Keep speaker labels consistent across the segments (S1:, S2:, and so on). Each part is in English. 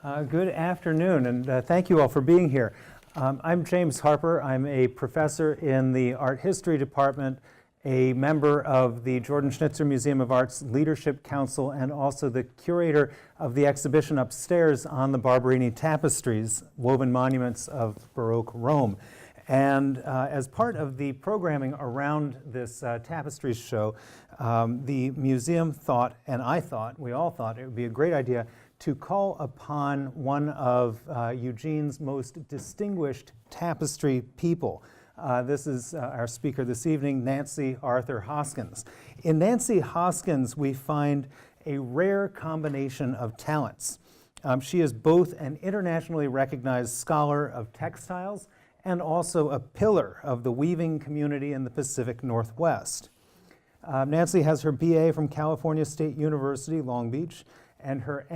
S1: Good afternoon, and thank you all for being here. I'm James Harper. I'm a professor in the Art History Department, a member of the Jordan Schnitzer Museum of Art's Leadership Council, and also the curator of the exhibition upstairs on the Barberini Tapestries, Woven Monuments of Baroque Rome. And as part of the programming around this tapestries show, the museum thought, and we all thought it would be a great idea to call upon one of Eugene's most distinguished tapestry people. This is our speaker this evening, Nancy Arthur Hoskins. In Nancy Hoskins, we find a rare combination of talents. She is both an internationally recognized scholar of textiles and also a pillar of the weaving community in the Pacific Northwest. Nancy has her BA from California State University, Long Beach, and her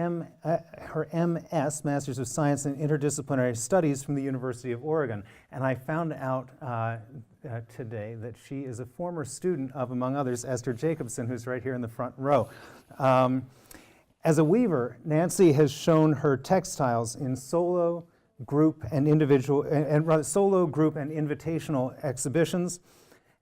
S1: MS, Masters of Science in Interdisciplinary Studies, from the University of Oregon. And I found out today that she is a former student of, among others, Esther Jacobson, who's right here in the front row. As a weaver, Nancy has shown her textiles in solo, group, and solo, group, and invitational exhibitions.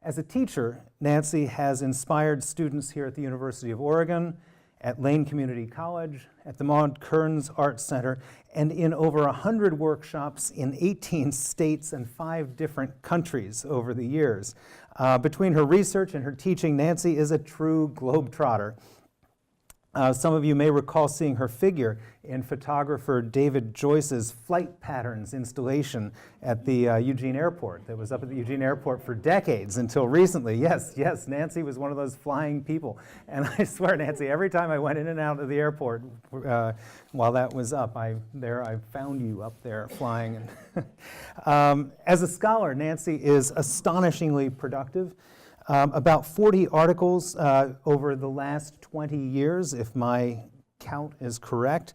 S1: As a teacher, Nancy has inspired students here at the University of Oregon, at Lane Community College, at the Maud Kearns Art Center, and in over 100 workshops in 18 states and 5 different countries over the years. Between her research and her teaching, Nancy is a true globetrotter. Some of you may recall seeing her figure in photographer David Joyce's Flight Patterns installation at the Eugene Airport that was up at the Eugene Airport for decades until recently. Yes, Nancy was one of those flying people. And I swear, Nancy, every time I went in and out of the airport while that was up, I found you up there flying. As a scholar, Nancy is astonishingly productive. About 40 articles over the last 20 years, if my count is correct.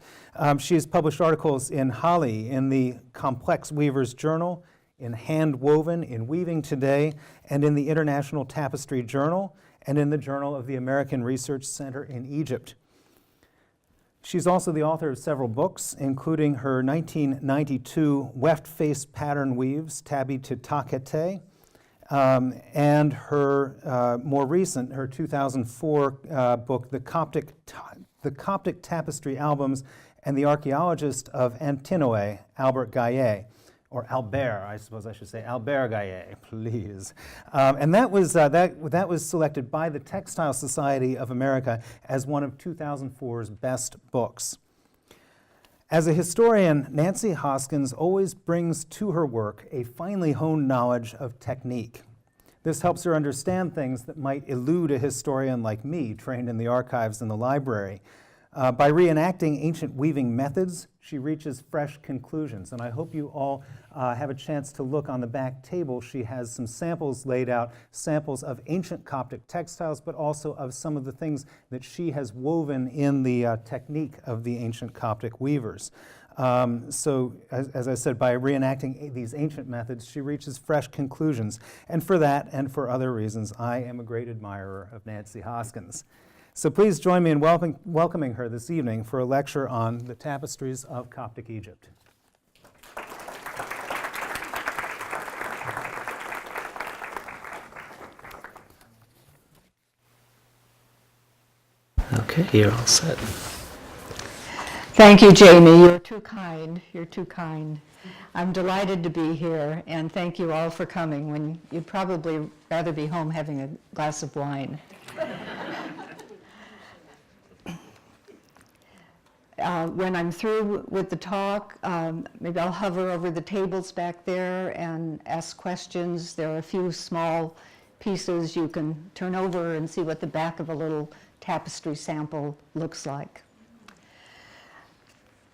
S1: She has published articles in Holly, in the Complex Weavers Journal, in Hand Woven, in Weaving Today, and in the International Tapestry Journal, and in the Journal of the American Research Center in Egypt. She's also the author of several books, including her 1992 Weft-Face Pattern Weaves, Tabi to Takete, and her more recent, her 2004 book, The Coptic Tapestry Albums and the Archaeologist of Antinoe, Albert Gayet, or Albert, I suppose I should say, Albert Gayet, please. And that was selected by the Textile Society of America as one of 2004's best books. As a historian, Nancy Hoskins always brings to her work a finely honed knowledge of technique. This helps her understand things that might elude a historian like me, trained in the archives and the library. By reenacting ancient weaving methods, she reaches fresh conclusions. And I hope you all have a chance to look on the back table. She has some samples laid out, samples of ancient Coptic textiles, but also of some of the things that she has woven in the technique of the ancient Coptic weavers. So, as I said, by reenacting these ancient methods, she reaches fresh conclusions. And for that, and for other reasons, I am a great admirer of Nancy Hoskins. So please join me in welcoming her this evening for a lecture on the Tapestries of Coptic Egypt.
S2: Okay, you're all set.
S3: Thank you, Jamie. You're too kind. You're too kind. I'm delighted to be here, and thank you all for coming when you'd probably rather be home having a glass of wine. When I'm through with the talk, maybe I'll hover over the tables back there and ask questions. There are a few small pieces you can turn over and see what the back of a little tapestry sample looks like.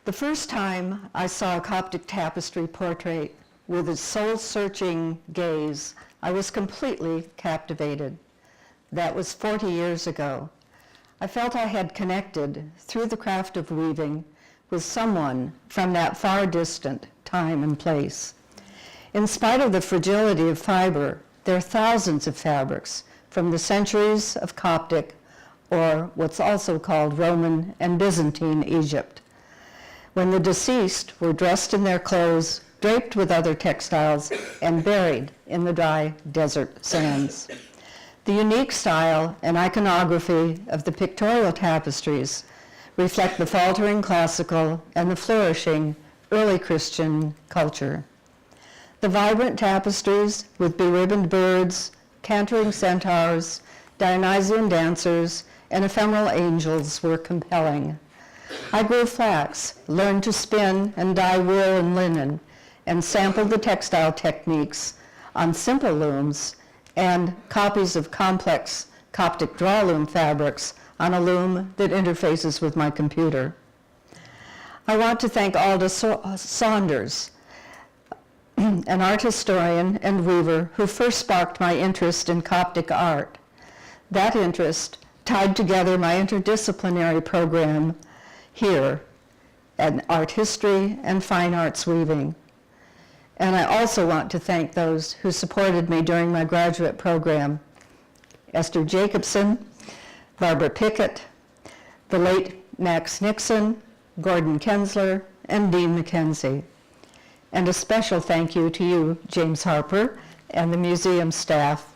S3: The first time I saw a Coptic tapestry portrait with its soul-searching gaze, I was completely captivated. That was 40 years ago. I felt I had connected, through the craft of weaving, with someone from that far distant time and place. In spite of the fragility of fiber, there are thousands of fabrics from the centuries of Coptic, or what's also called Roman and Byzantine Egypt. when the deceased were dressed in their clothes, draped with other textiles, and buried in the dry desert sands. The unique style and iconography of the pictorial tapestries reflect the faltering classical and the flourishing early Christian culture. The vibrant tapestries with beribboned birds, cantering centaurs, Dionysian dancers, and ephemeral angels were compelling. I grew flax, learned to spin and dye wool and linen, and sampled the textile techniques on simple looms and copies of complex Coptic draw loom fabrics on a loom that interfaces with my computer. I want to thank Alda Saunders, an art historian and weaver who first sparked my interest in Coptic art. That interest tied together my interdisciplinary program here at Art History and Fine Arts Weaving. And I also want to thank those who supported me during my graduate program: Esther Jacobson, Barbara Pickett, the late Max Nixon, Gordon Kensler, and Dean McKenzie. And a special thank you to you, James Harper, and the museum staff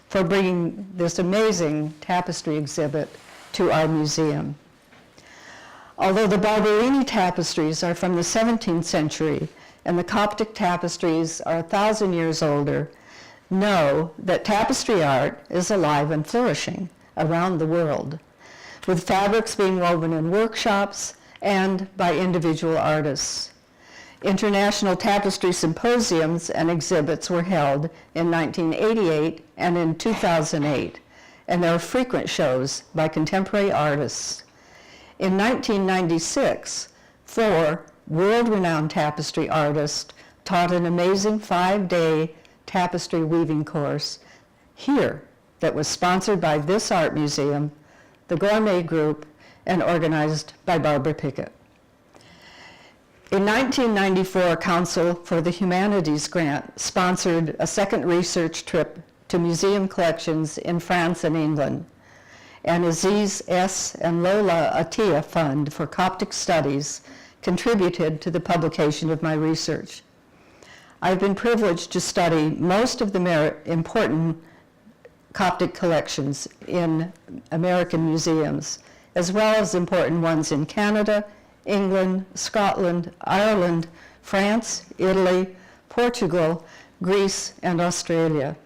S3: for bringing this amazing tapestry exhibit to our museum. Although the Barberini tapestries are from the 17th century and the Coptic tapestries are 1,000 years older, know that tapestry art is alive and flourishing around the world, with fabrics being woven in workshops and by individual artists. International tapestry symposiums and exhibits were held in 1988 and in 2008, and there are frequent shows by contemporary artists. In 1996, 4 world-renowned tapestry artists taught an amazing 5-day tapestry weaving course here that was sponsored by this art museum, the Gourmet Group, and organized by Barbara Pickett. In 1994, Council for the Humanities Grant sponsored a second research trip to museum collections in France and England, and Aziz S. and Lola Attia Fund for Coptic Studies contributed to the publication of my research. I've been privileged to study most of the important Coptic collections in American museums, as well as important ones in Canada, England, Scotland, Ireland, France, Italy, Portugal, Greece, and Australia.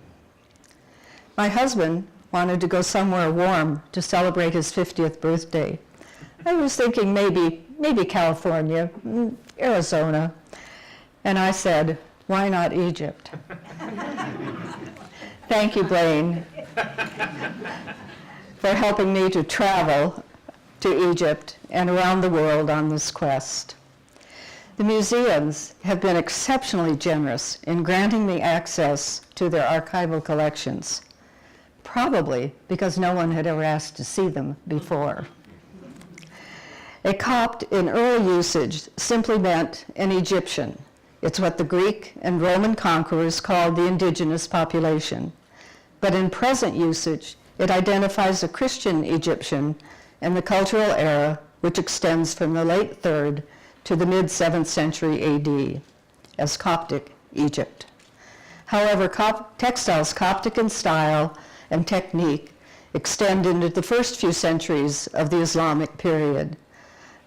S3: My husband wanted to go somewhere warm to celebrate his 50th birthday. I was thinking maybe California, Arizona, and I said, why not Egypt? Thank you, Blaine, for helping me to travel to Egypt and around the world on this quest. The museums have been exceptionally generous in granting me access to their archival collections, probably because no one had ever asked to see them before. A Copt in early usage simply meant an Egyptian. It's what the Greek and Roman conquerors called the indigenous population. But in present usage, it identifies a Christian Egyptian in the cultural era which extends from the late 3rd to the mid-7th century AD as Coptic Egypt. However, textiles Coptic in style and technique extend into the first few centuries of the Islamic period.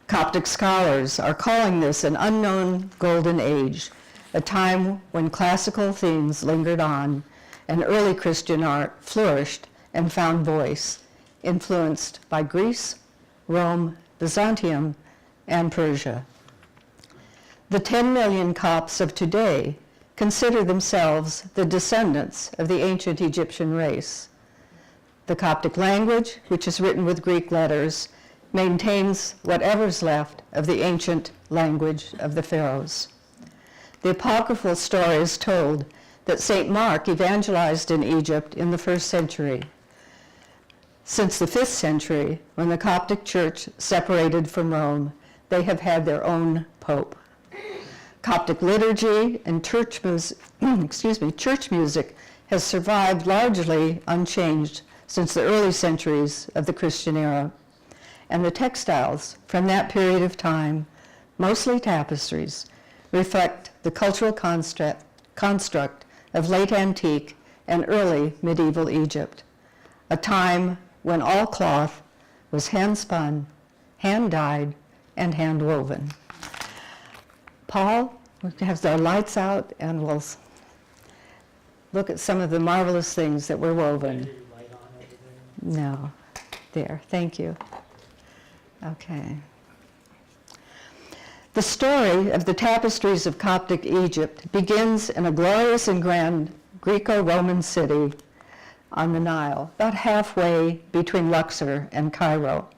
S3: Coptic scholars are calling this an unknown golden age, a time when classical themes lingered on and early Christian art flourished and found voice, influenced by Greece, Rome, Byzantium, and Persia. The 10 million Copts of today consider themselves the descendants of the ancient Egyptian race. The Coptic language, which is written with Greek letters, maintains whatever's left of the ancient language of the pharaohs. The apocryphal story is told that St. Mark evangelized in Egypt in the 1st century. Since the 5th century, when the Coptic Church separated from Rome, they have had their own pope. Coptic liturgy and church music has survived largely unchanged since the early centuries of the Christian era. And the textiles from that period of time mostly tapestries, reflect the cultural construct of late antique and early medieval Egypt, a time when all cloth was hand-spun, hand-dyed, and hand-woven. Paul has our lights out, and we'll look at some of the marvelous things that were woven. No, there, thank you. Okay. The story of the Tapestries of Coptic Egypt begins in a glorious and grand Greco-Roman city on the Nile, about halfway between Luxor and Cairo.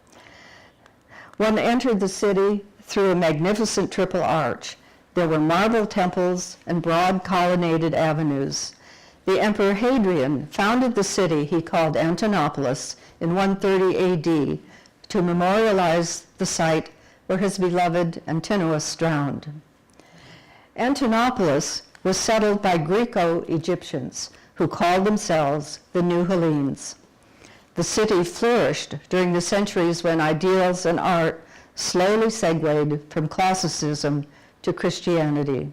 S3: One entered the city through a magnificent triple arch. There were marble temples and broad colonnaded avenues. The Emperor Hadrian founded the city he called Antinopolis in 130 AD to memorialize the site where his beloved Antinous drowned. Antinopolis was settled by Greco-Egyptians who called themselves the New Hellenes. The city flourished during the centuries when ideals and art slowly segued from classicism to Christianity.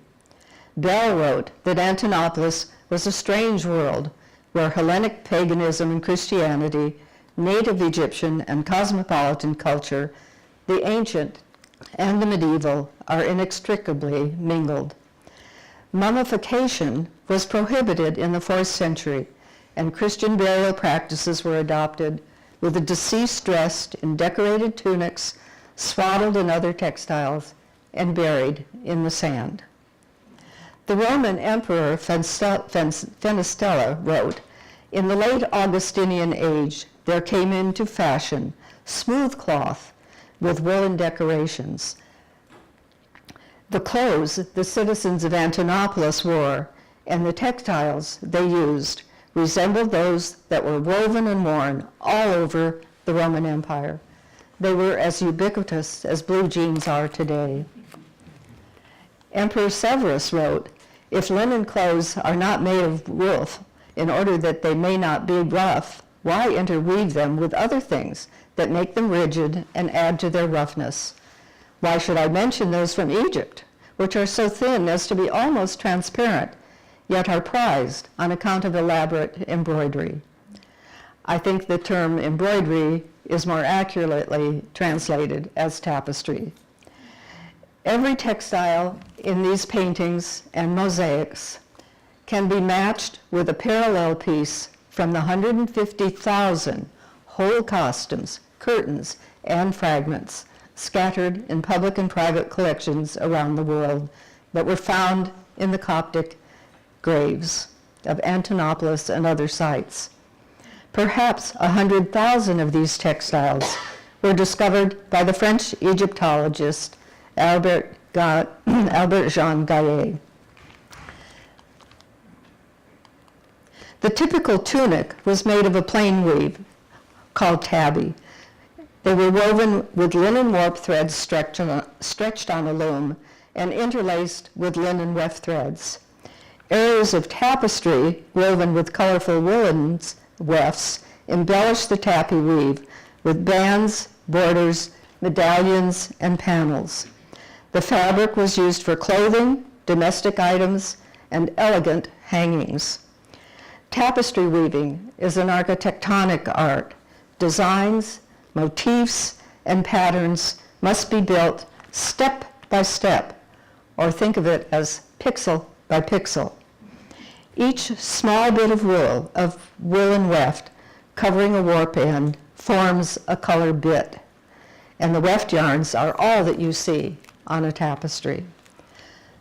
S3: Bell wrote that Antinopolis was a strange world where Hellenic paganism and Christianity, native Egyptian and cosmopolitan culture, the ancient and the medieval, are inextricably mingled. Mummification was prohibited in the 4th century, and Christian burial practices were adopted, with the deceased dressed in decorated tunics, swaddled in other textiles, and buried in the sand. The Roman Emperor Fenestella wrote, "In the late Augustinian age, there came into fashion smooth cloth with woolen decorations. The clothes the citizens of Antinopolis wore and the textiles they used resembled those that were woven and worn all over the Roman Empire. They were as ubiquitous as blue jeans are today." Emperor Severus wrote, "If linen clothes are not made of woof in order that they may not be rough, why interweave them with other things that make them rigid and add to their roughness? Why should I mention those from Egypt, which are so thin as to be almost transparent, yet are prized on account of elaborate embroidery?" I think the term embroidery is more accurately translated as tapestry. Every textile in these paintings and mosaics can be matched with a parallel piece from the 150,000 whole costumes, curtains, and fragments scattered in public and private collections around the world that were found in the Coptic graves of Antinopolis and other sites. Perhaps 100,000 of these textiles were discovered by the French Egyptologist Albert Gayet. The typical tunic was made of a plain weave called tabby. They were woven with linen warp threads stretched on a loom and interlaced with linen weft threads. Areas of tapestry woven with colorful woolen wefts embellished the tabby weave with bands, borders, medallions, and panels. The fabric was used for clothing, domestic items, and elegant hangings. Tapestry weaving is an architectonic art. Designs, motifs, and patterns must be built step by step, or think of it as pixel by pixel. Each small bit of woolen weft covering a warp end forms a color bit, and the weft yarns are all that you see on a tapestry.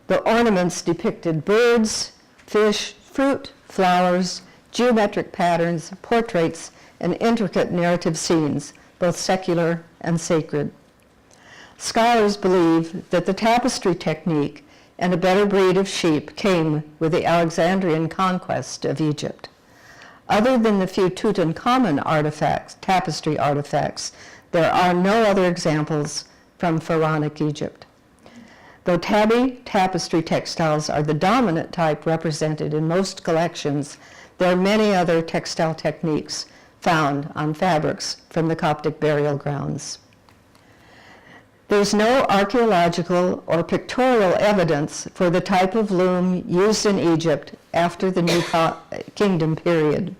S3: The ornaments depicted birds, fish, fruit, flowers, geometric patterns, portraits, and intricate narrative scenes, both secular and sacred. Scholars believe that the tapestry technique and a better breed of sheep came with the Alexandrian conquest of Egypt. Other than the few Tutankhamun artifacts, tapestry artifacts, there are no other examples from pharaonic Egypt. Though tabby tapestry textiles are the dominant type represented in most collections, there are many other textile techniques found on fabrics from the Coptic burial grounds. There's no archaeological or pictorial evidence for the type of loom used in Egypt after the New Kingdom period.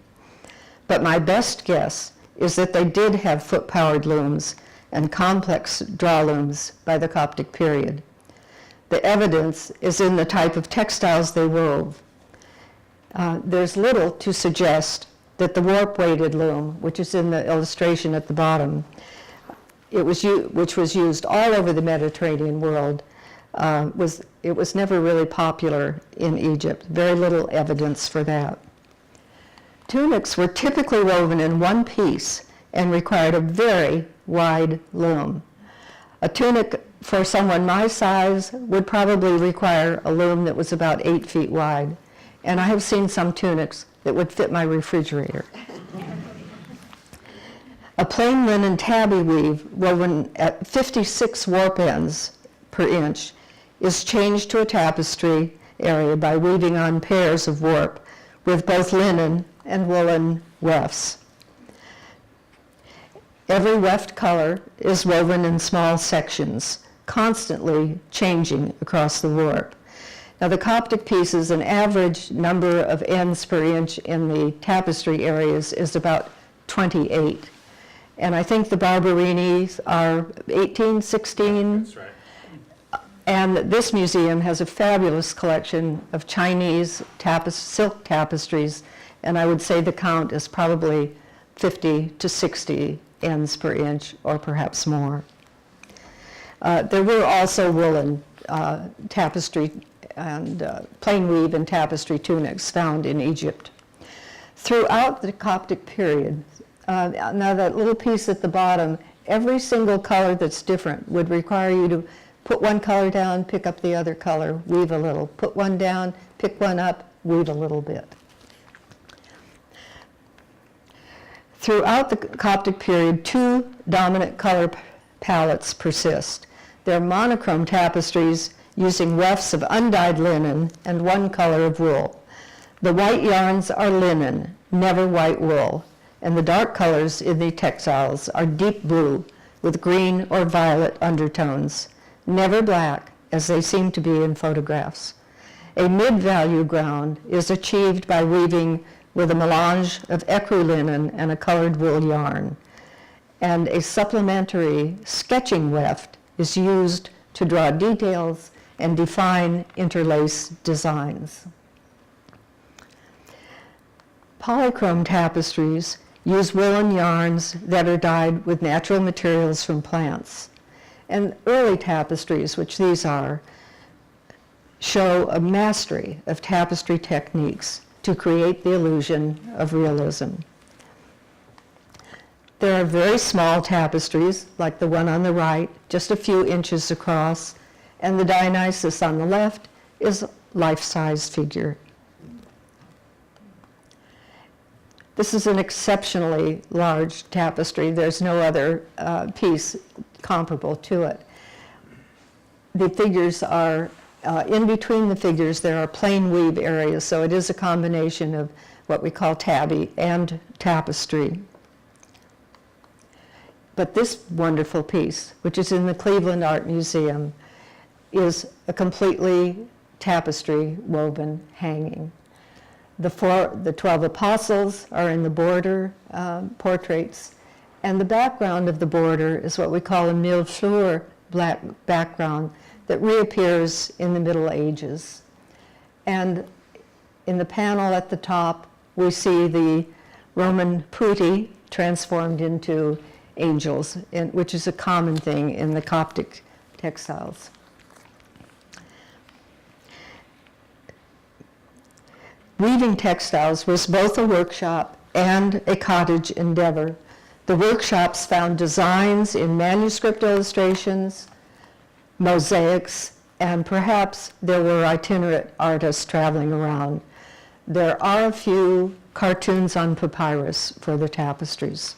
S3: But my best guess is that they did have foot-powered looms and complex draw looms by the Coptic period. The evidence is in the type of textiles they wove. There's little to suggest that the warp-weighted loom, which is in the illustration at the bottom, which was used all over the Mediterranean world, it was never really popular in Egypt. Very little evidence for that. Tunics were typically woven in one piece and required a very wide loom. A tunic for someone my size would probably require a loom that was about 8 feet wide. And I have seen some tunics that would fit my refrigerator. A plain linen tabby weave woven at 56 warp ends per inch is changed to a tapestry area by weaving on pairs of warp with both linen and woolen wefts. Every weft color is woven in small sections, constantly changing across the warp. Now the Coptic pieces, an average number of ends per inch in the tapestry areas is about 28. And I think the Barbarinis are 18, 16.
S2: That's right.
S3: And this museum has a fabulous collection of Chinese silk tapestries, and I would say the count is probably 50 to 60 ends per inch, or perhaps more. There were also woolen tapestry and plain weave and tapestry tunics found in Egypt. Throughout the Coptic period, now that little piece at the bottom, every single color that's different would require you to put one color down, pick up the other color, weave a little. Put one down, pick one up, weave a little bit. Throughout the Coptic period, two dominant color palettes persist. They're monochrome tapestries using wefts of undyed linen and one color of wool. The white yarns are linen, never white wool, and the dark colors in the textiles are deep blue with green or violet undertones, never black as they seem to be in photographs. A mid-value ground is achieved by weaving with a melange of ecru linen and a colored wool yarn, and a supplementary sketching weft is used to draw details and define interlace designs. Polychrome tapestries use woolen yarns that are dyed with natural materials from plants. And early tapestries, which these are, show a mastery of tapestry techniques to create the illusion of realism. There are very small tapestries, like the one on the right, just a few inches across, and the Dionysus on the left is a life-size figure. This is an exceptionally large tapestry. There's no other piece comparable to it. The figures are, in between the figures, there are plain weave areas, so it is a combination of what we call tabby and tapestry. But this wonderful piece, which is in the Cleveland Art Museum, is a completely tapestry woven hanging. The 12 apostles are in the border portraits, and the background of the border is what we call a mille-fleur black background that reappears in the Middle Ages. And in the panel at the top, we see the Roman putti transformed into angels, which is a common thing in the Coptic textiles. Weaving textiles was both a workshop and a cottage endeavor. The workshops found designs in manuscript illustrations, mosaics, and perhaps there were itinerant artists traveling around. There are a few cartoons on papyrus for the tapestries.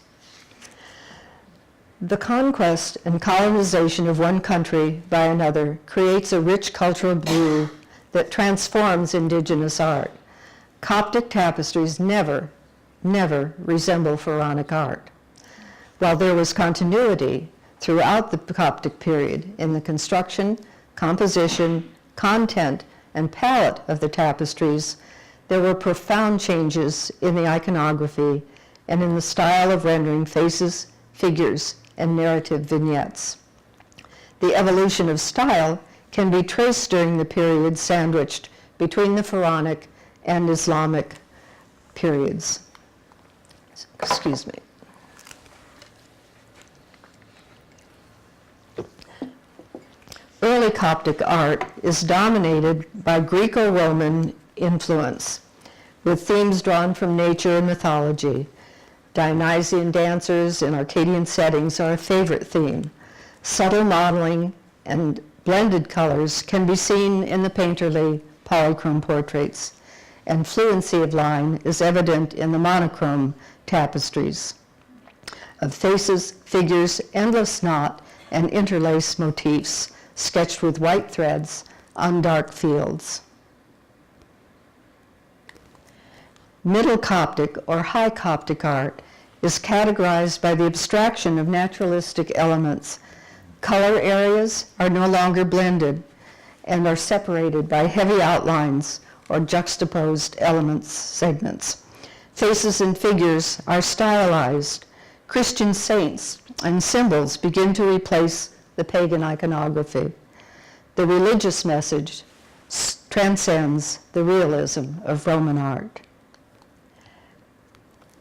S3: The conquest and colonization of one country by another creates a rich cultural brew that transforms indigenous art. Coptic tapestries never resemble pharaonic art. While there was continuity, throughout the Coptic period in the construction, composition, content, and palette of the tapestries. There were profound changes in the iconography and in the style of rendering faces, figures, and narrative vignettes. The evolution of style can be traced during the period sandwiched between the Pharaonic and Islamic periods. Excuse me. Early Coptic art is dominated by Greco-Roman influence, with themes drawn from nature and mythology. Dionysian dancers in Arcadian settings are a favorite theme. Subtle modeling and blended colors can be seen in the painterly polychrome portraits, and fluency of line is evident in the monochrome tapestries of faces, figures, endless knot, and interlace motifs sketched with white threads on dark fields. Middle Coptic or High Coptic art is categorized by the abstraction of naturalistic elements. Color areas are no longer blended and are separated by heavy outlines or juxtaposed elements, segments. Faces and figures are stylized. Christian saints and symbols begin to replace the pagan iconography. The religious message transcends the realism of Roman art.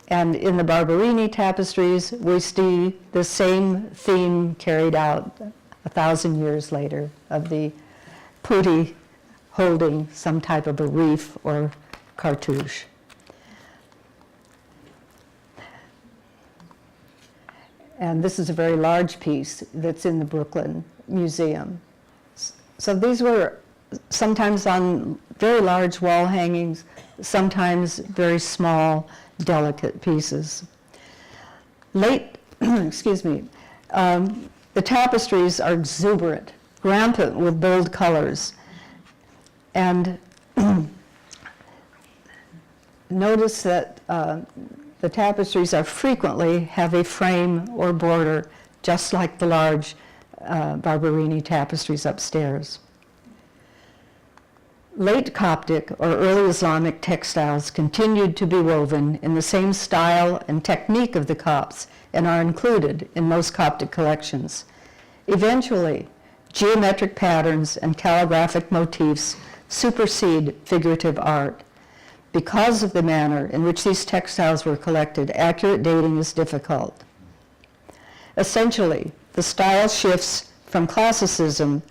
S3: And in the Barberini tapestries, we see the same theme carried out 1,000 years later of the putti holding some type of a wreath or cartouche. And this is a very large piece that's in the Brooklyn Museum. So these were sometimes on very large wall hangings, sometimes very small, delicate pieces. Excuse me, the tapestries are exuberant, rampant with bold colors. And notice that the tapestries are frequently have a frame or border, just like the large Barberini tapestries upstairs. Late Coptic or early Islamic textiles continued to be woven in the same style and technique of the Copts and are included in most Coptic collections. Eventually, geometric patterns and calligraphic motifs supersede figurative art. Because of the manner in which these textiles were collected, accurate dating is difficult. Essentially, the style shifts from classicism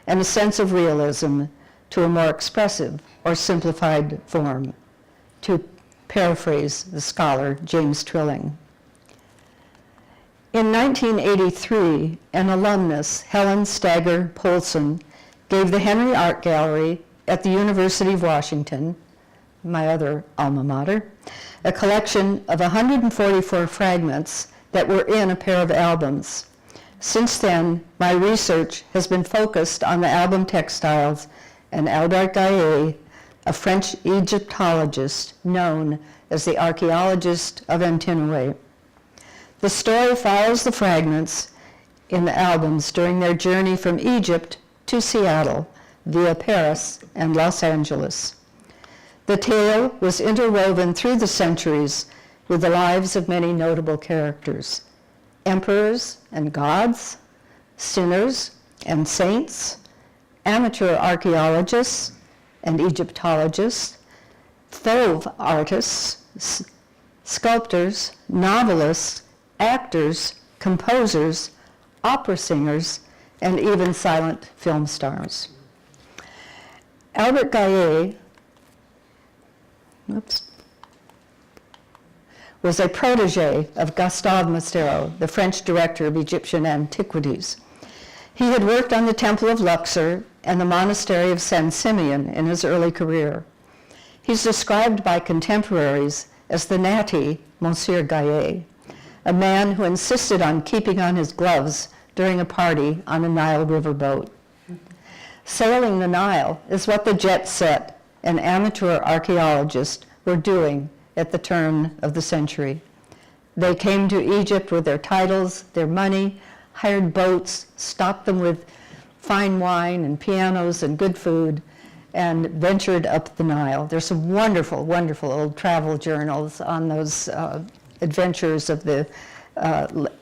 S3: and a sense of realism to a more expressive or simplified form, to paraphrase the scholar James Trilling. In 1983, an alumnus, Helen Stagger Polson, gave the Henry Art Gallery at the University of Washington, my other alma mater, a collection of 144 fragments that were in a pair of albums. Since then, my research has been focused on the album textiles and Albert Gayet, a French Egyptologist known as the archaeologist of Antinoe. The story follows the fragments in the albums during their journey from Egypt to Seattle via Paris and Los Angeles. The tale was interwoven through the centuries with the lives of many notable characters: emperors and gods, sinners and saints, amateur archaeologists and Egyptologists, Fauve artists, sculptors, novelists, actors, composers, opera singers, and even silent film stars. Albert Gayet was a protege of Gustave Mastero, the French director of Egyptian antiquities. He had worked on the Temple of Luxor and the Monastery of San Simeon in his early career. He's described by contemporaries as the natty Monsieur Gayet, a man who insisted on keeping on his gloves during a party on a Nile riverboat. Sailing the Nile is what the jet set and amateur archaeologists were doing at the turn of the century. They came to Egypt with their titles, their money, hired boats, stocked them with fine wine and pianos and good food, and ventured up the Nile. There's some wonderful, wonderful old travel journals on those adventures of the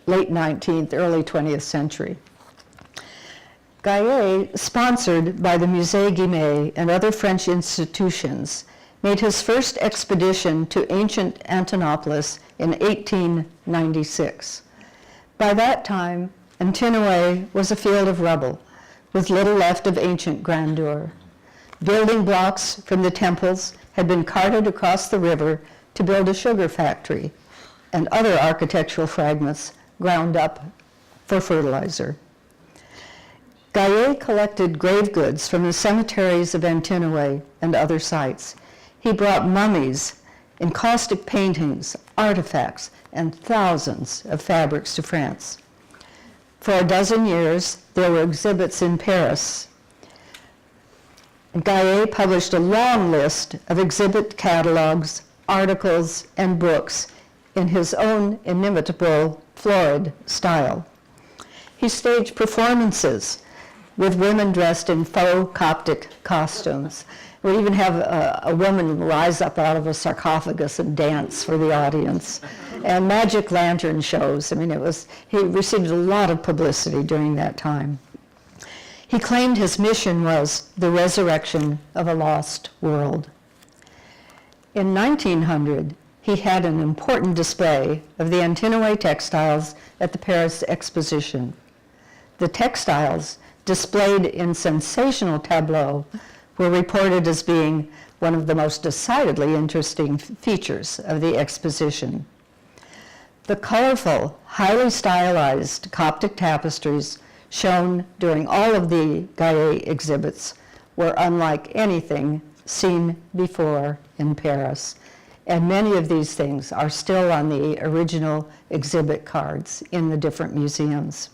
S3: late 19th, early 20th century. Gayet, sponsored by the Musée Guimet and other French institutions, made his first expedition to ancient Antinopolis in 1896. By that time, Antinoe was a field of rubble, with little left of ancient grandeur. Building blocks from the temples had been carted across the river to build a sugar factory, and other architectural fragments ground up for fertilizer. Gayet collected grave goods from the cemeteries of Antinoe and other sites. He brought mummies, encaustic paintings, artifacts, and thousands of fabrics to France. For a dozen years, there were exhibits in Paris. Gayet published a long list of exhibit catalogs, articles, and books in his own inimitable florid style. He staged performances with women dressed in faux Coptic costumes. We even have a woman rise up out of a sarcophagus and dance for the audience. And magic lantern shows. I mean, he received a lot of publicity during that time. He claimed his mission was the resurrection of a lost world. In 1900, he had an important display of the Antinoe textiles at the Paris Exposition. The textiles, displayed in sensational tableaux, were reported as being one of the most decidedly interesting features of the exposition. The colorful, highly stylized Coptic tapestries shown during all of the Gayet exhibits were unlike anything seen before in Paris, and many of these things are still on the original exhibit cards in the different museums.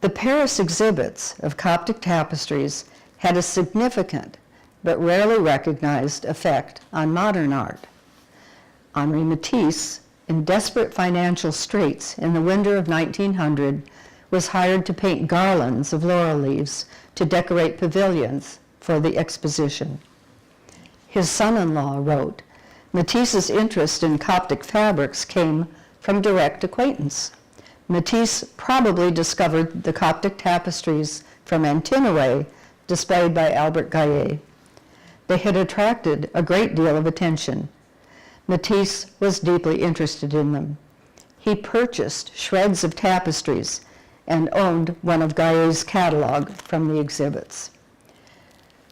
S3: The Paris exhibits of Coptic tapestries had a significant but rarely recognized effect on modern art. Henri Matisse, in desperate financial straits in the winter of 1900, was hired to paint garlands of laurel leaves to decorate pavilions for the exposition. His son-in-law wrote, Matisse's interest in Coptic fabrics came from direct acquaintance. Matisse probably discovered the Coptic tapestries from Antinoe displayed by Albert Gayet. They had attracted a great deal of attention. Matisse was deeply interested in them. He purchased shreds of tapestries and owned one of Gayet's catalog from the exhibits.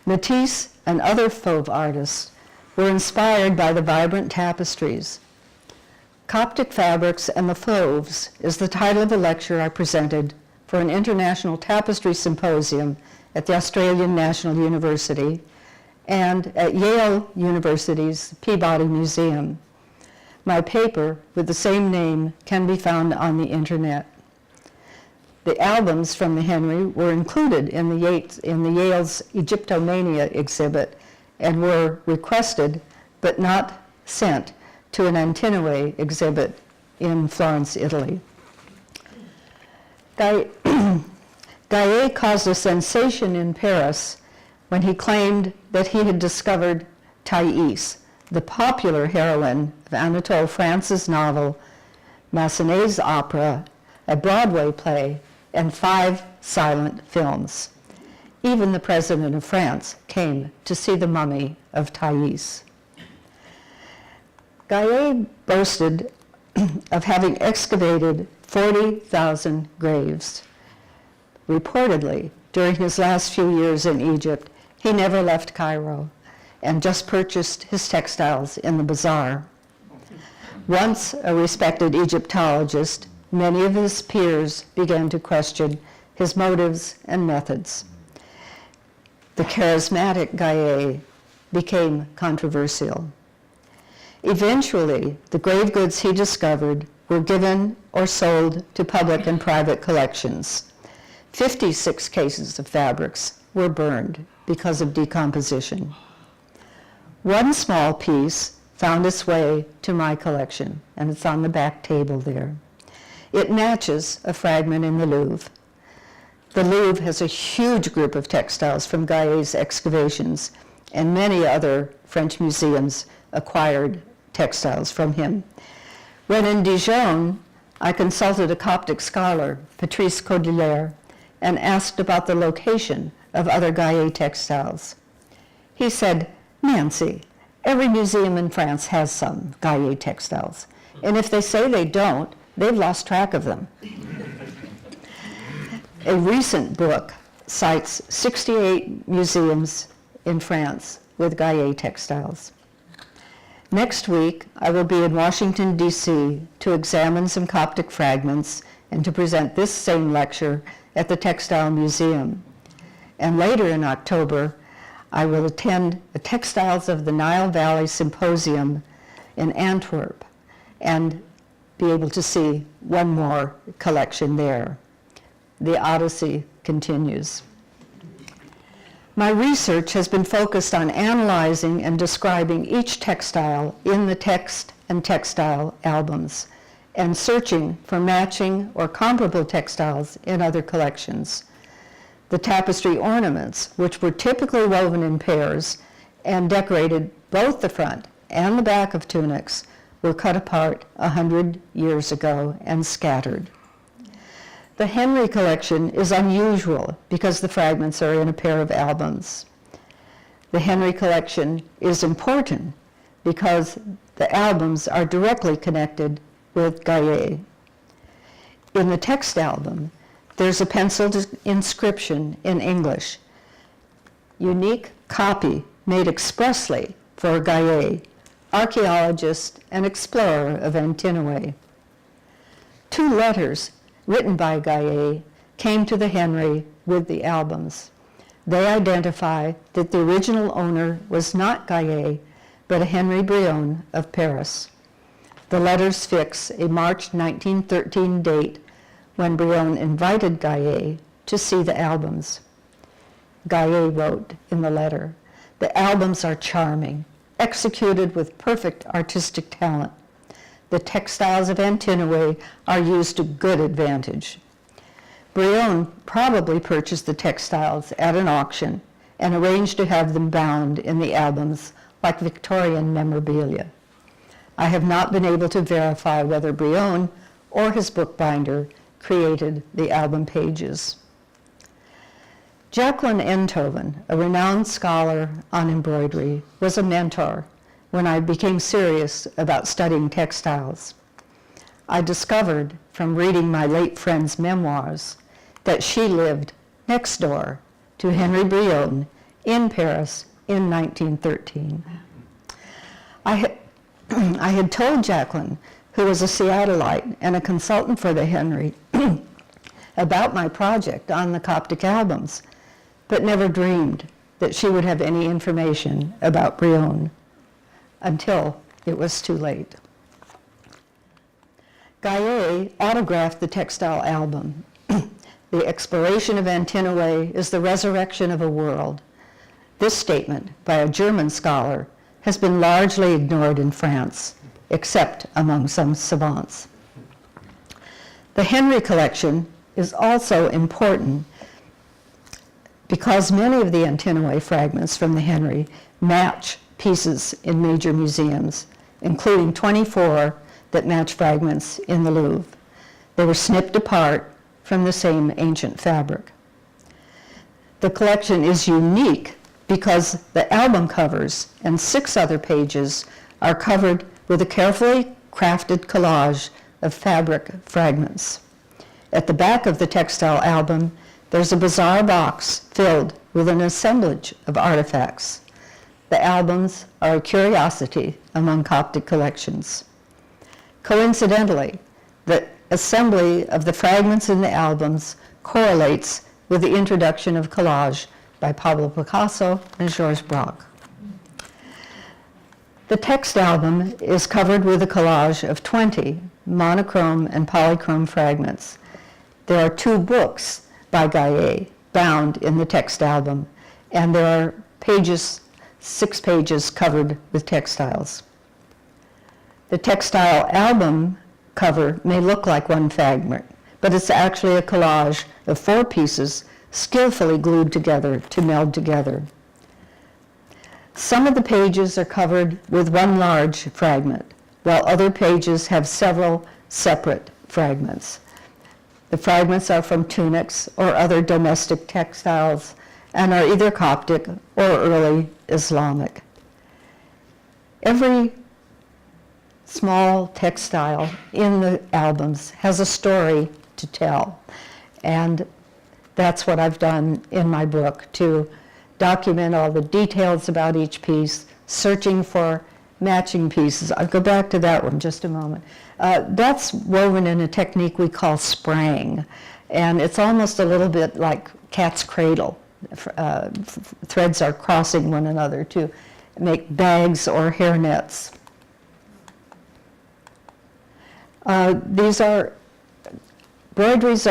S3: Matisse and other fauve artists were inspired by the vibrant tapestries. Coptic Fabrics and the Fauves is the title of a lecture I presented for an international tapestry symposium at the Australian National University and at Yale University's Peabody Museum. My paper with the same name can be found on the internet. The albums from the Henri were included in the Yale's Egyptomania exhibit and were requested but not sent to an Antinoe exhibit in Florence, Italy. Gayet caused a sensation in Paris when he claimed that he had discovered Thais, the popular heroine of Anatole France's novel, Massenet's opera, a Broadway play, and 5 silent films. Even the President of France came to see the mummy of Thais. Gayet boasted of having excavated 40,000 graves. Reportedly, during his last few years in Egypt, he never left Cairo and just purchased his textiles in the bazaar. Once a respected Egyptologist, many of his peers began to question his motives and methods. The charismatic Gayet became controversial. Eventually, the grave goods he discovered were given or sold to public and private collections. 56 cases of fabrics were burned because of decomposition. One small piece found its way to my collection, and it's on the back table there. It matches a fragment in the Louvre. The Louvre has a huge group of textiles from Gayet's excavations, and many other French museums acquired textiles from him. When in Dijon, I consulted a Coptic scholar, Patrice Codillère, and asked about the location of other Gayet textiles. He said, "Nancy, every museum in France has some Gayet textiles, and if they say they don't, they've lost track of them." A recent book cites 68 museums in France with Gayet textiles. Next week, I will be in Washington, D.C. to examine some Coptic fragments and to present this same lecture at the Textile Museum. And later in October, I will attend the Textiles of the Nile Valley Symposium in Antwerp and be able to see one more collection there. The Odyssey continues. My research has been focused on analyzing and describing each textile in the text and textile albums and searching for matching or comparable textiles in other collections. The tapestry ornaments, which were typically woven in pairs and decorated both the front and the back of tunics, were cut apart 100 years ago and scattered. The Henri Collection is unusual because the fragments are in a pair of albums. The Henri Collection is important because the albums are directly connected with Gayet. In the text album, there's a penciled inscription in English, "Unique copy made expressly for Gayet, archaeologist and explorer of Antinoe." 2 letters written by Gayet came to the Henri with the albums. They identify that the original owner was not Gayet, but a Henri Brion of Paris. The letters fix a March 1913 date when Brion invited Gayet to see the albums. Gayet wrote in the letter, "The albums are charming, executed with perfect artistic talent. The textiles of Antinoe are used to good advantage." Brion probably purchased the textiles at an auction and arranged to have them bound in the albums like Victorian memorabilia. I have not been able to verify whether Brion or his bookbinder created the album pages. Jacqueline Enthoven, a renowned scholar on embroidery, was a mentor when I became serious about studying textiles. I discovered from reading my late friend's memoirs that she lived next door to Henri Brion in Paris in 1913. I had told Jacqueline, who was a Seattleite and a consultant for the Henri, about my project on the Coptic albums, but never dreamed that she would have any information about Brion until it was too late. Gayet autographed the textile album. "The exploration of Antinoe is the resurrection of a world." This statement by a German scholar has been largely ignored in France, except among some savants. The Henri Collection is also important because many of the Antinoe fragments from the Henri match pieces in major museums, including 24 that match fragments in the Louvre. They were snipped apart from the same ancient fabric. The collection is unique because the album covers and 6 other pages are covered with a carefully crafted collage of fabric fragments. At the back of the textile album, there's a bizarre box filled with an assemblage of artifacts. The albums are a curiosity among Coptic collections. Coincidentally, the assembly of the fragments in the albums correlates with the introduction of collage by Pablo Picasso and Georges Braque. The text album is covered with a collage of 20 monochrome and polychrome fragments. There are 2 books by Gayet bound in the text album, and there are 6 pages covered with textiles. The textile album cover may look like one fragment, but it's actually a collage of 4 pieces skillfully glued together to meld together. Some of the pages are covered with one large fragment, while other pages have several separate fragments. The fragments are from tunics or other domestic textiles and are either Coptic or early Islamic. Every small textile in the albums has a story to tell, and that's what I've done in my book, to document all the details about each piece, searching for matching pieces. I'll go back to that one just a moment. That's woven in a technique we call spraying, and it's almost a little bit like cat's cradle. Threads are crossing one another to make bags or hair nets. These are embroideries.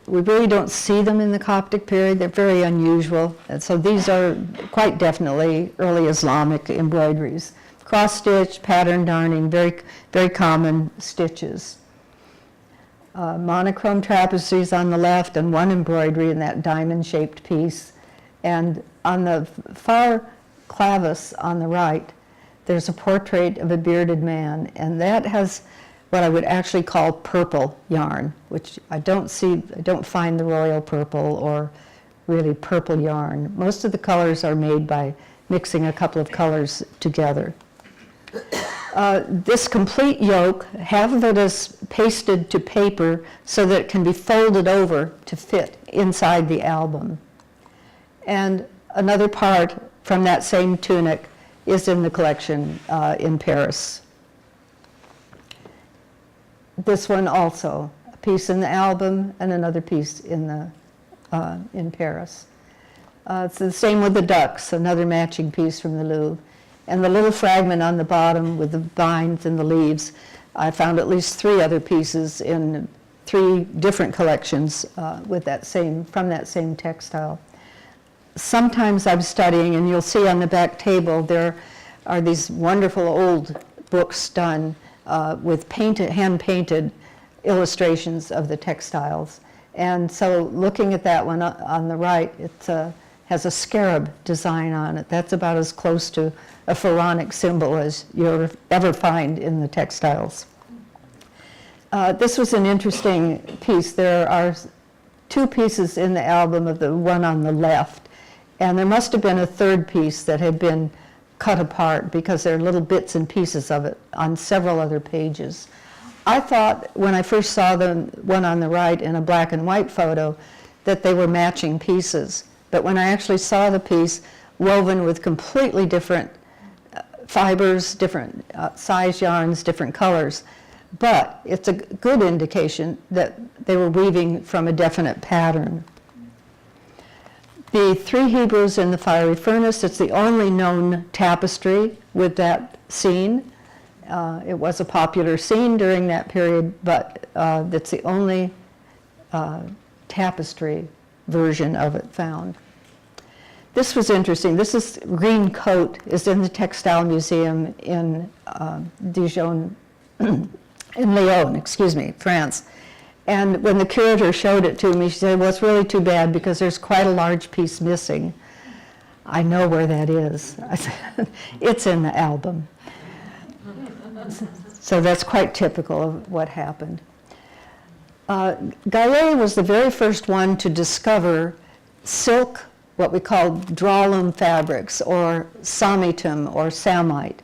S3: We really don't see them in the Coptic period. They're very unusual. And so these are quite definitely early Islamic embroideries. Cross stitch, pattern darning, very, very common stitches. Monochrome tapestries on the left and one embroidery in that diamond-shaped piece. And on the far clavis on the right, there's a portrait of a bearded man, and that has what I would actually call purple yarn, which I don't find the royal purple or really purple yarn. Most of the colors are made by mixing a couple of colors together. This complete yoke, half of it is pasted to paper so that it can be folded over to fit inside the album. And another part from that same tunic is in the collection in Paris. This one also, a piece in the album and another piece in Paris. It's the same with the ducks, another matching piece from the Louvre. And the little fragment on the bottom with the vines and the leaves, I found at least 3 other pieces in 3 different collections from that same textile. Sometimes I'm studying, and you'll see on the back table, there are these wonderful old books done with hand-painted illustrations of the textiles. And so looking at that one on the right, it has a scarab design on it. That's about as close to a pharaonic symbol as you'll ever find in the textiles. This was an interesting piece. There are 2 pieces in the album of the one on the left, and there must have been a 3rd piece that had been cut apart because there are little bits and pieces of it on several other pages. I thought when I first saw the one on the right in a black and white photo that they were matching pieces, but when I actually saw the piece woven with completely different fibers, different size yarns, different colors, but it's a good indication that they were weaving from a definite pattern. The 3 Hebrews in the fiery furnace, it's the only known tapestry with that scene. It was a popular scene during that period, but that's the only tapestry version of it found. This was interesting. This green coat is in the Textile Museum in Dijon, in Lyon, France. And when the curator showed it to me, she said, well, it's really too bad because there's quite a large piece missing. I know where that is. I said, it's in the album. So that's quite typical of what happened. Gayet was the very first one to discover silk, what we call drawloom fabrics, or samitum, or samite.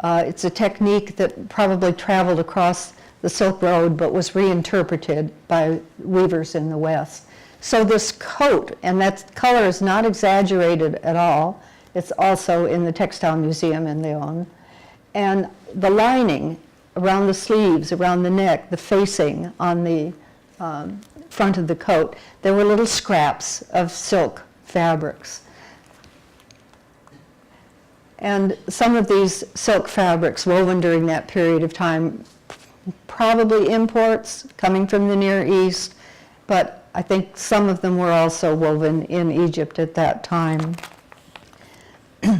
S3: It's a technique that probably traveled across the Silk Road, but was reinterpreted by weavers in the West. So this coat, and that color is not exaggerated at all. It's also in the Textile Museum in Lyon. And the lining around the sleeves, around the neck, the facing on the front of the coat, there were little scraps of silk fabrics. And some of these silk fabrics woven during that period of time, probably imports coming from the Near East, but I think some of them were also woven in Egypt at that time. A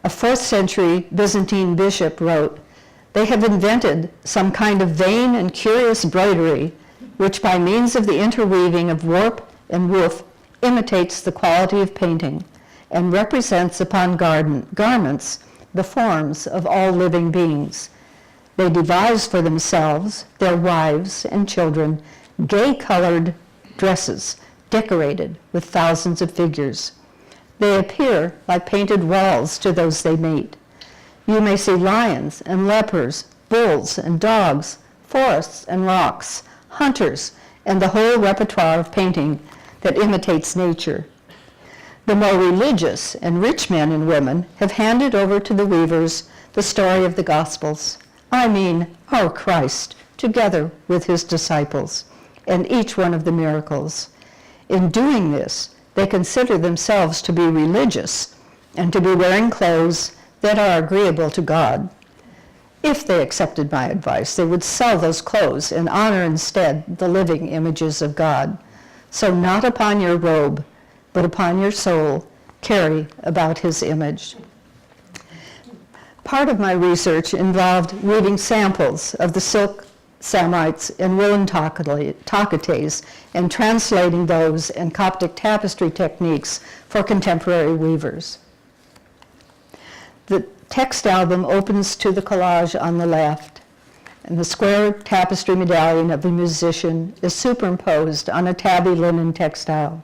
S3: 4th century Byzantine bishop wrote, They have invented some kind of vain and curious broidery, which by means of the interweaving of warp and woof imitates the quality of painting and represents upon garments the forms of all living beings. They devise for themselves, their wives and children, gay-colored dresses decorated with thousands of figures. They appear like painted walls to those they mate. You may see lions and leopards, bulls and dogs, forests and rocks, hunters, and the whole repertoire of painting that imitates nature. The more religious and rich men and women have handed over to the weavers the story of the Gospels. I mean, our Christ, together with his disciples, and each one of the miracles. In doing this, they consider themselves to be religious and to be wearing clothes that are agreeable to God. If they accepted my advice, they would sell those clothes and honor instead the living images of God. So not upon your robe, but upon your soul, carry about his image. Part of my research involved reading samples of the silk samites and woolen taketes and translating those and Coptic tapestry techniques for contemporary weavers. The text album opens to the collage on the left, and the square tapestry medallion of a musician is superimposed on a tabby linen textile.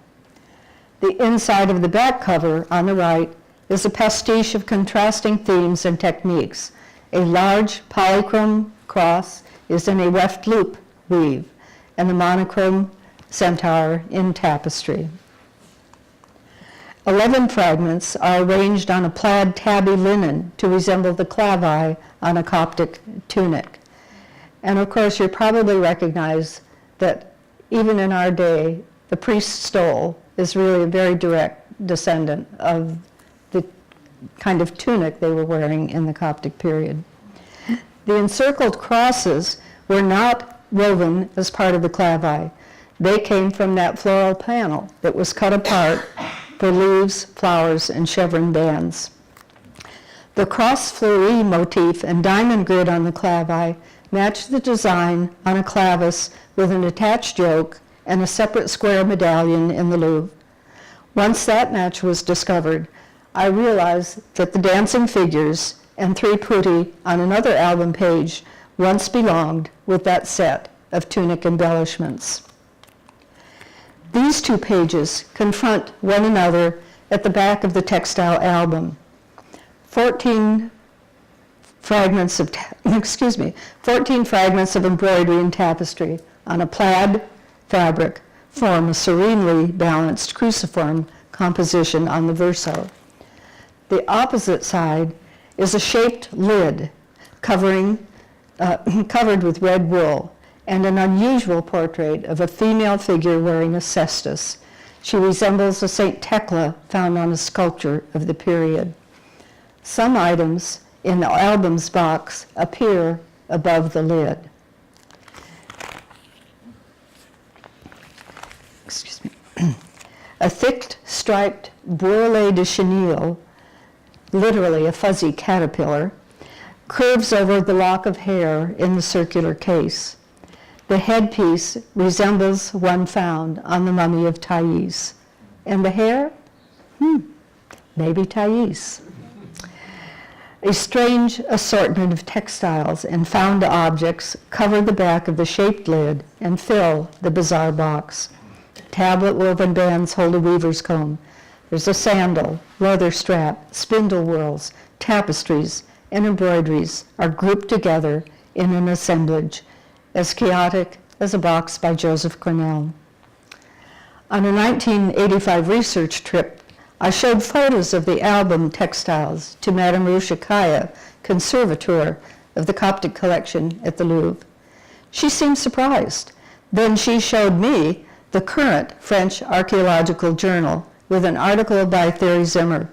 S3: The inside of the back cover on the right is a pastiche of contrasting themes and techniques. A large polychrome cross is in a weft loop weave, and the monochrome centaur in tapestry. 11 fragments are arranged on a plaid tabby linen to resemble the clavi on a Coptic tunic. And of course, you probably recognize that even in our day, the priest's stole is really a very direct descendant of the kind of tunic they were wearing in the Coptic period. The encircled crosses were not woven as part of the clavi. They came from that floral panel that was cut apart for leaves, flowers, and chevron bands. The cross fleury motif and diamond grid on the clavi match the design on a clavis with an attached yoke and a separate square medallion in the loop. Once that match was discovered, I realized that the dancing figures and 3 putti on another album page once belonged with that set of tunic embellishments. These 2 pages confront one another at the back of the textile album. 14 fragments of 14 fragments of embroidery and tapestry on a plaid fabric form a serenely balanced cruciform composition on the verso. The opposite side is a shaped lid covered with red wool, and an unusual portrait of a female figure wearing a cestus. She resembles a Saint Tekla found on a sculpture of the period. Some items in the album's box appear above the lid. Excuse me. A thick striped bourrelet de chenille, literally a fuzzy caterpillar, curves over the lock of hair in the circular case. The headpiece resembles one found on the mummy of Thais. And the hair? Maybe Thais. A strange assortment of textiles and found objects cover the back of the shaped lid and fill the bizarre box. Tablet woven bands hold a weaver's comb. There's a sandal, leather strap, spindle whorls, tapestries, and embroideries are grouped together in an assemblage as chaotic as a box by Joseph Cornell. On a 1985 research trip, I showed photos of the album textiles to Madame Rouchakaya, conservateur of the Coptic collection at the Louvre. She seemed surprised. Then she showed me the current French archaeological journal with an article by Thierry Zimmer.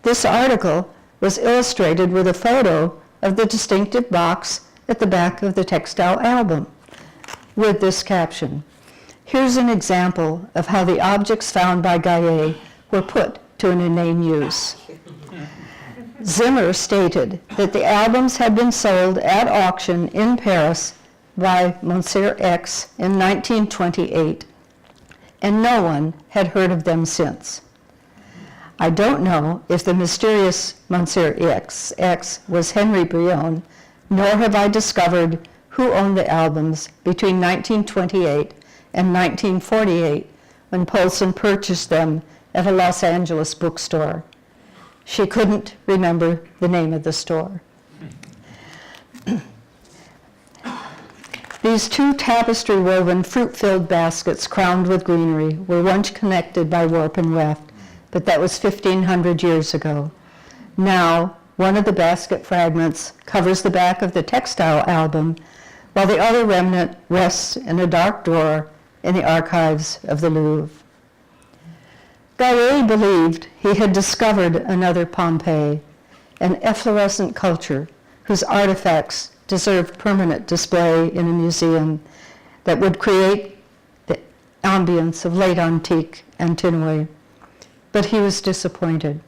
S3: This article was illustrated with a photo of the distinctive box at the back of the textile album with this caption: "Here's an example of how the objects found by Gayet were put to an inane use." Zimmer stated that the albums had been sold at auction in Paris by Monsieur X in 1928, and no one had heard of them since. I don't know if the mysterious Monsieur X was Henri Brion, nor have I discovered who owned the albums between 1928 and 1948 when Poulsen purchased them at a Los Angeles bookstore. She couldn't remember the name of the store. These two tapestry-woven, fruit-filled baskets crowned with greenery were once connected by warp and weft, but that was 1,500 years ago. Now, one of the basket fragments covers the back of the textile album, while the other remnant rests in a dark drawer in the archives of the Louvre. Gayet believed he had discovered another Pompeii, an efflorescent culture whose artifacts deserved permanent display in a museum that would create the ambience of late antique Antinoe. But he was disappointed.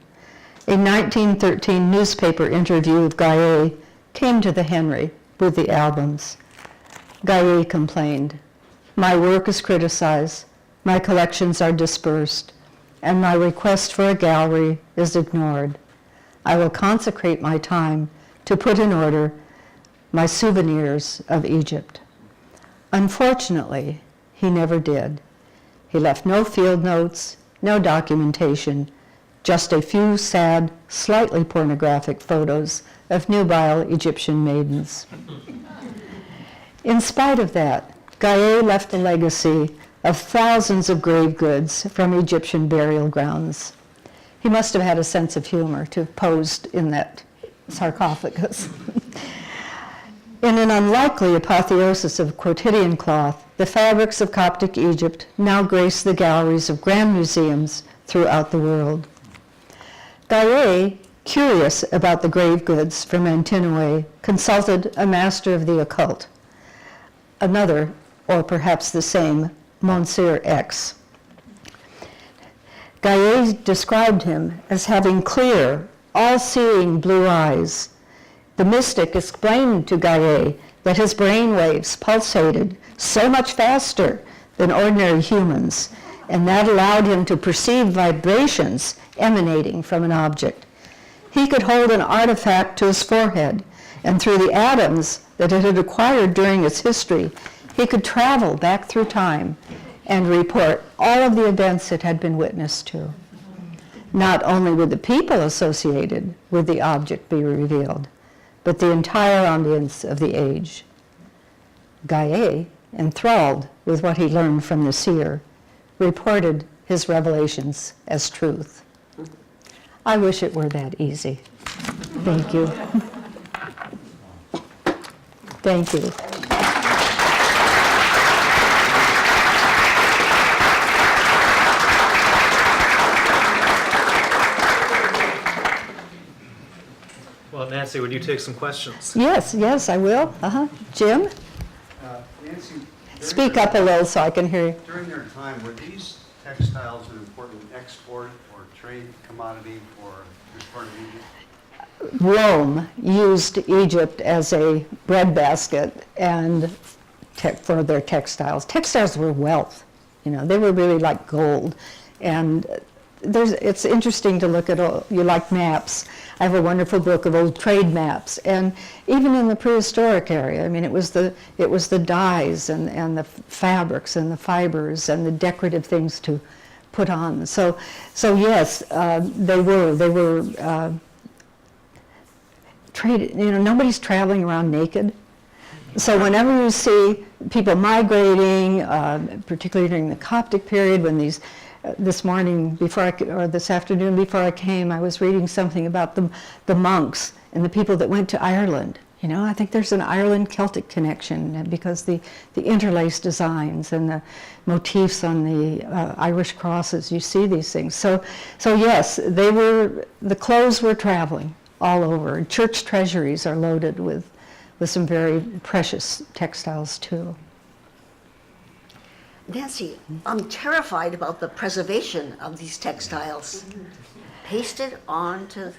S3: A 1913 newspaper interview of Gayet came to the Henry with the albums. Gayet complained, "My work is criticized, my collections are dispersed, and my request for a gallery is ignored. I will consecrate my time to put in order my souvenirs of Egypt." Unfortunately, he never did. He left no field notes, no documentation, just a few sad, slightly pornographic photos of nubile Egyptian maidens. In spite of that, Gayet left a legacy of thousands of grave goods from Egyptian burial grounds. He must have had a sense of humor to have posed in that sarcophagus. In an unlikely apotheosis of quotidian cloth, the fabrics of Coptic Egypt now grace the galleries of grand museums throughout the world. Gayet, curious about the grave goods from Antinoe, consulted a master of the occult, another, or perhaps the same, Monsieur X. Gayet described him as having clear, all-seeing blue eyes. The mystic explained to Gayet that his brain waves pulsated so much faster than ordinary humans, and that allowed him to perceive vibrations emanating from an object. He could hold an artifact to his forehead, and through the atoms that it had acquired during its history, he could travel back through time and report all of the events it had been witness to. Not only would the people associated with the object be revealed, but the entire ambience of the age. Gayet, enthralled with what he learned from the seer, reported his revelations as truth. I wish it were that easy. Thank you. Thank you.
S1: Well, Nancy, would you take some questions?
S3: Yes, I will. Jim?
S2: Nancy,
S3: Speak up a little so I can hear you.
S2: during their time, were these textiles an important export or trade commodity for this part of Egypt?
S3: Rome used Egypt as a breadbasket and for their textiles. Textiles were wealth, they were really like gold. And it's interesting to look at, you like maps. I have a wonderful book of old trade maps, and even in the prehistoric area, it was the dyes and the fabrics and the fibers and the decorative things to put on. So yes, they were traded. Nobody's traveling around naked. So whenever you see people migrating, particularly during the Coptic period, when this morning or this afternoon before I came, I was reading something about the monks and the people that went to Ireland. I think there's an Ireland-Celtic connection because the interlaced designs and the motifs on the Irish crosses, you see these things. So yes, the clothes were traveling all over. Church treasuries are loaded with some very precious textiles too.
S4: Nancy, I'm terrified about the preservation of these textiles. Pasted onto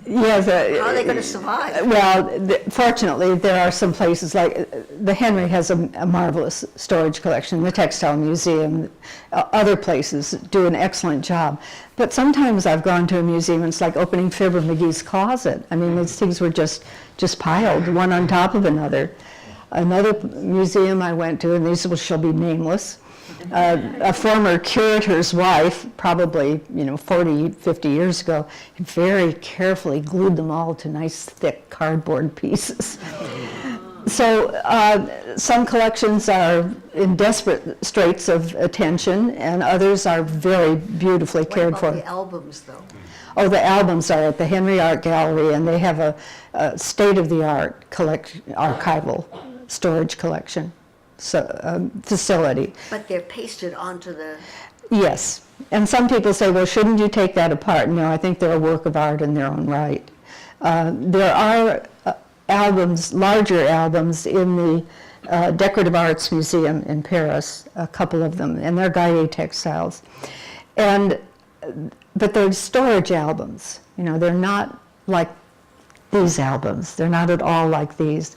S3: Yes.
S4: How are they going to survive?
S3: Well, fortunately, there are some places like the Henri has a marvelous storage collection, the Textile Museum, other places do an excellent job. But sometimes I've gone to a museum and it's like opening Fibber McGee's closet. I mean, these things were just piled one on top of another. Another museum I went to, and these shall be nameless, a former curator's wife, probably 40, 50 years ago, very carefully glued them all to nice thick cardboard pieces. So some collections are in desperate straits of attention, and others are very beautifully cared for.
S4: What about the albums, though?
S3: Oh, the albums are at the Henri Art Gallery, and they have a state-of-the-art archival storage collection facility.
S4: But they're pasted onto the...
S3: Yes, and some people say, well, shouldn't you take that apart? No, I think they're a work of art in their own right. There are albums, larger albums, in the Decorative Arts Museum in Paris, a couple of them, and they're Gayet textiles. But they're storage albums. They're not like these albums. They're not at all like these.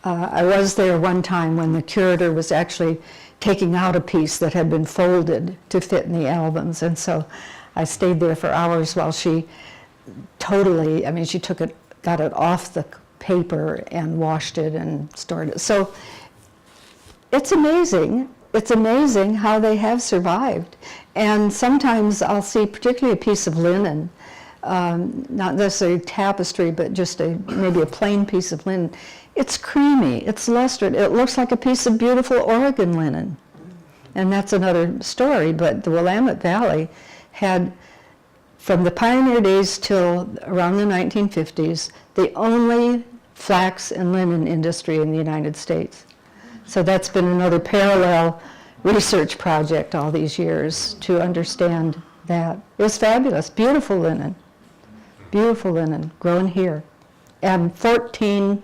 S3: I was there one time when the curator was actually taking out a piece that had been folded to fit in the albums, and so I stayed there for hours while she she got it off the paper and washed it and stored it. So it's amazing. It's amazing how they have survived. And sometimes I'll see particularly a piece of linen, not necessarily tapestry, but just maybe a plain piece of linen. It's creamy, it's lustered, it looks like a piece of beautiful Oregon linen. And that's another story, but the Willamette Valley had, from the pioneer days till around the 1950s, the only flax and linen industry in the United States. So that's been another parallel research project all these years to understand that. It was fabulous, beautiful linen grown here. And 14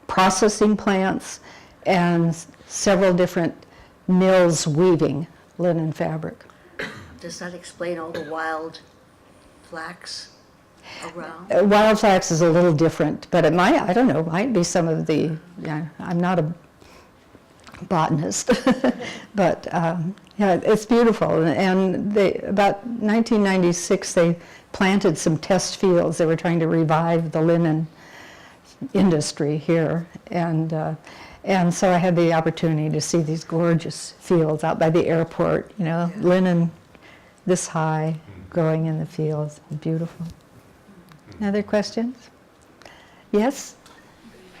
S3: processing plants and several different mills weaving linen fabric.
S4: Does that explain all the wild flax around?
S3: Wild flax is a little different, but it might, I don't know, might be some of the, I'm not a botanist, but it's beautiful. And about 1996, they planted some test fields. They were trying to revive the linen industry here, and so I had the opportunity to see these gorgeous fields out by the airport. Linen this high, growing in the fields, beautiful. Other questions? Yes.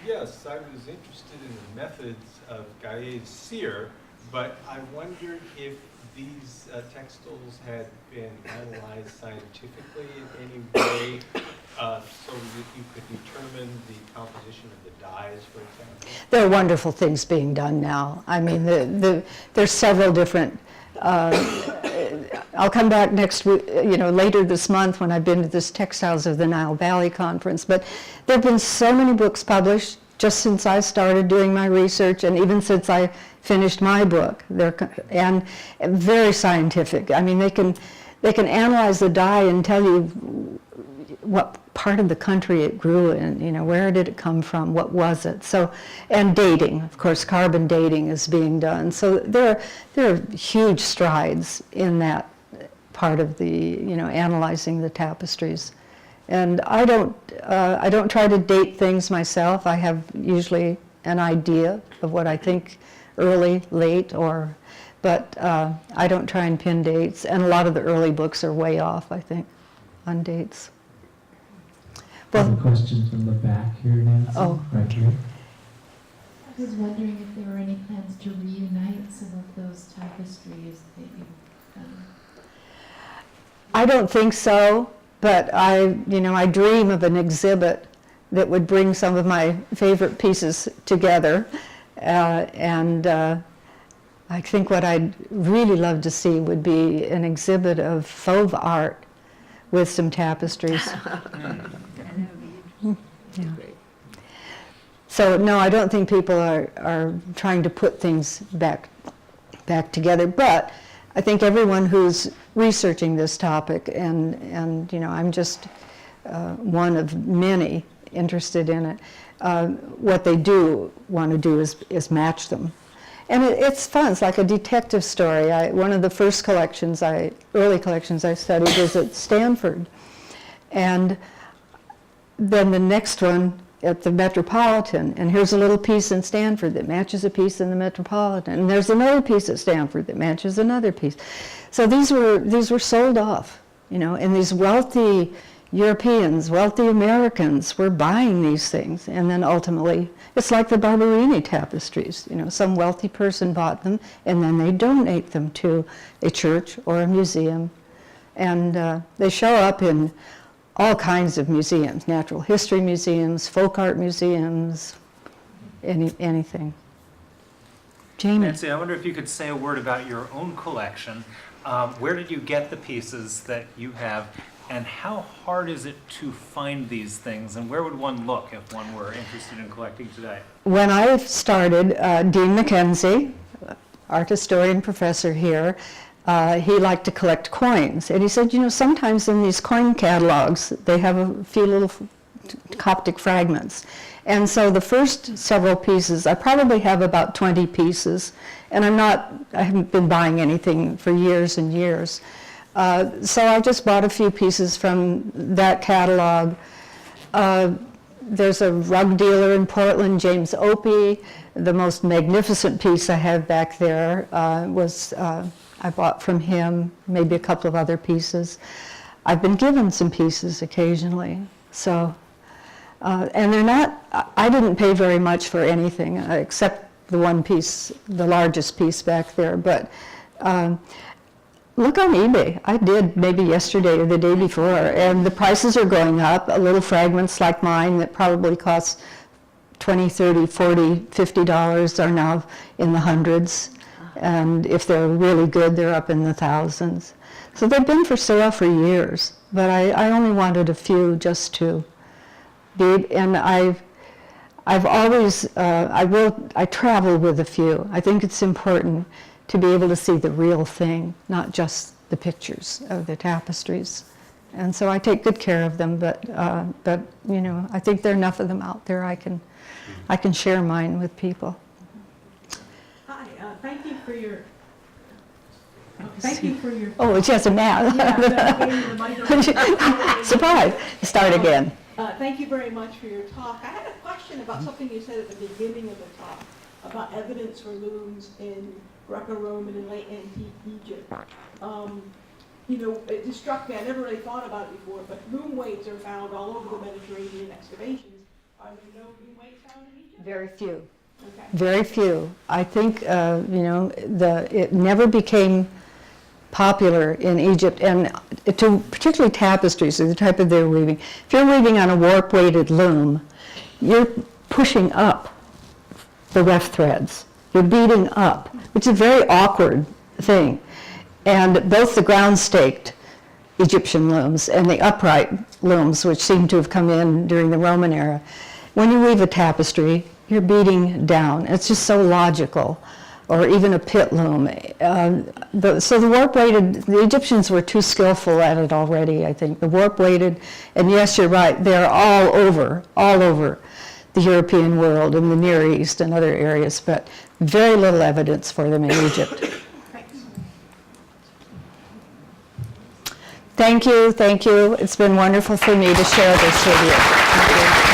S5: Yes, I was interested in the methods of Gayet's seer, but I wondered if these textiles had been analyzed scientifically in any way so that you could determine the composition of the dyes, for example?
S3: There are wonderful things being done now. I mean, there's several different. I'll come back next week, later this month when I've been to this Textiles of the Nile Valley conference. But there have been so many books published just since I started doing my research, and even since I finished my book. And very scientific. I mean, they can analyze the dye and tell you what part of the country it grew in, where did it come from, what was it. So, and dating, of course, carbon dating is being done. So there are huge strides in that part of the, analyzing the tapestries. And I don't try to date things myself. I have usually an idea of what I think early, late, but I don't try and pin dates. And a lot of the early books are way off, I think, on dates.
S6: I have a question from the back here, Nancy.
S3: Oh.
S6: Right here.
S7: I was wondering if there were any plans to reunite some of those tapestries that you've done.
S3: I don't think so, but I dream of an exhibit that would bring some of my favorite pieces together. And I think what I'd really love to see would be an exhibit of fauve art with some tapestries. Yeah. So no, I don't think people are trying to put things back together, but I think everyone who's researching this topic, and I'm just one of many interested in it. What they do want to do is match them. And it's fun. It's like a detective story. One of the first early collections I studied was at Stanford. And then the next one at the Metropolitan, and here's a little piece in Stanford that matches a piece in the Metropolitan, and there's another piece at Stanford that matches another piece. So these were sold off, and these wealthy Europeans, wealthy Americans were buying these things, and then ultimately, it's like the Barberini tapestries. Some wealthy person bought them, and then they donate them to a church or a museum, and they show up in all kinds of museums, natural history museums, folk art museums, anything. Jamie.
S1: Nancy, I wonder if you could say a word about your own collection. Where did you get the pieces that you have, and how hard is it to find these things, and where would one look if one were interested in collecting today?
S3: When I started, Dean McKenzie, art historian professor here, he liked to collect coins. And he said, sometimes in these coin catalogs, they have a few little Coptic fragments. And so the first several pieces, I probably have about 20 pieces, and I haven't been buying anything for years and years. So I just bought a few pieces from that catalog. There's a rug dealer in Portland, James Opie. The most magnificent piece I have back there was I bought from him, maybe a couple of other pieces. I've been given some pieces occasionally. So, and they're not, I didn't pay very much for anything except the one piece, the largest piece back there. But look on eBay. I did maybe yesterday or the day before, and the prices are going up. Little fragments like mine that probably cost $20, $30, $40, $50 are now in the hundreds. And if they're really good, they're up in the thousands. So they've been for sale for years, but I only wanted a few just to be, and I've always, I travel with a few. I think it's important to be able to see the real thing, not just the pictures of the tapestries. And so I take good care of them, but I think there are enough of them out there I can share mine with people.
S8: Thank you for your. Thank you for your.
S3: Oh, it's just a map. Surprise! Start again.
S8: Thank you very much for your talk. I had a question about something you said at the beginning of the talk about evidence for looms in Greco-Roman and late antique Egypt. It just struck me. I never really thought about it before, but loom weights are found all over the Mediterranean excavations. Are there no loom weights found in Egypt?
S3: Very few.
S8: Okay.
S3: Very few. I think, it never became popular in Egypt, and particularly tapestries, or the type of they're weaving. If you're weaving on a warp-weighted loom, you're pushing up the rough threads. You're beating up, which is a very awkward thing. And both the ground-staked Egyptian looms and the upright looms, which seem to have come in during the Roman era, when you weave a tapestry, you're beating down. It's just so logical, or even a pit loom. So the warp-weighted, the Egyptians were too skillful at it already, I think. The warp-weighted, and yes, you're right, they're all over the European world and the Near East and other areas, but very little evidence for them in Egypt. Thank you. It's been wonderful for me to share this with you. Thank you.